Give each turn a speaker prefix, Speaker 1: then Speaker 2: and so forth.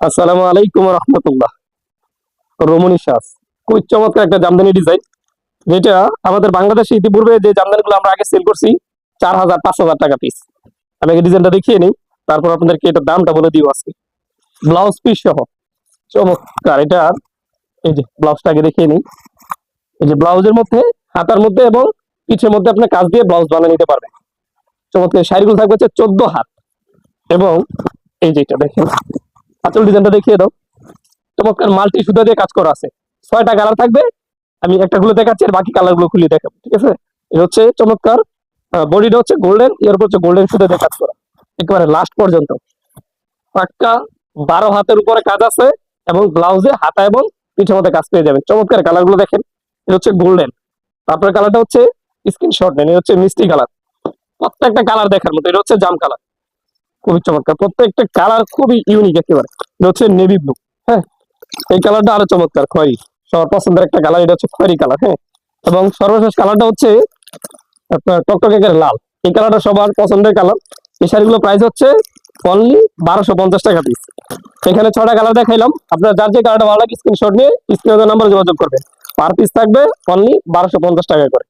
Speaker 1: আসসালামু আলাইকুম রহমতুল্লাহ। রমণী সাজ খুবই চমৎকার একটা জামদানি ডিজাইন, যেটা আমাদের বাংলাদেশে ইতিপূর্বে যে জামদানিগুলো আমরা আগে সেল করছি 4,000 5,000 টাকা পিস। আমি আগে ডিজাইনটা দেখিয়ে নিই, তারপর আপনাদেরকে এটার দামটা বলে দিব আজকে। ব্লাউজ পিস সহ চমৎকার এটা। এই যে ব্লাউজটা আগে দেখিয়ে নিই। এই যে ব্লাউজের মধ্যে, হাতার মধ্যে এবং পিঠের মধ্যে আপনি কাজ দিয়ে ব্লাউজ বানিয়ে নিতে পারবেন। চমৎকার শাড়িগুলো থাকবে হচ্ছে 14 হাত। এবং এই যে এটা দেখেন, আঁচল ডিজাইনটা দেখিয়ে দাও। চমৎকার মাল্টি সুতা দিয়ে কাজ করা আছে। 6টা কালার থাকবে, আমি একটা গুলো দেখাচ্ছি আর বাকি কালার গুলো খুলে দেখাবো, ঠিক আছে? এটা হচ্ছে চমৎকার। বডিটা হচ্ছে গোল্ডেন, এর উপর হচ্ছে গোল্ডেন সুতা দিয়ে কাজ করা একেবারে লাস্ট পর্যন্ত। পাক্কা 12 হাতের উপরে কাজ আছে এবং ব্লাউজে হাতা এবং পিঠের মধ্যে কাজ পেয়ে যাবেন। চমৎকার কালার গুলো দেখেন। এটা হচ্ছে গোল্ডেন, তারপরে কালারটা হচ্ছে স্ক্রিনশট নেন, এটা হচ্ছে মিষ্টি কালার। প্রত্যেকটা কালার দেখার মতো। এটা হচ্ছে জাম কালার, খুবই চমৎকার। প্রত্যেকটা কালার খুবই ইউনিক একেবারে। এটা হচ্ছে নেভি ব্লু। হ্যাঁ, এই কালারটা আরো চমৎকার, খয়েরি। সবার পছন্দের একটা কালার, এটা হচ্ছে খয়েরি কালার। হ্যাঁ, এবং সর্বশেষ কালারটা হচ্ছে আপনার টকটকে লাল। এই কালারটা সবার পছন্দের কালার। এই শাড়িগুলো প্রাইস হচ্ছে অনলি 1250 টাকা পিস। এখানে 6টা কালার দেখাইলাম, আপনার যার যে কালারটা ভালো লাগে স্ক্রিনশট নিয়ে স্ক্রিনে নাম্বার যোগাযোগ করবেন। পার পিস থাকবে অনলি 1250 টাকা করে।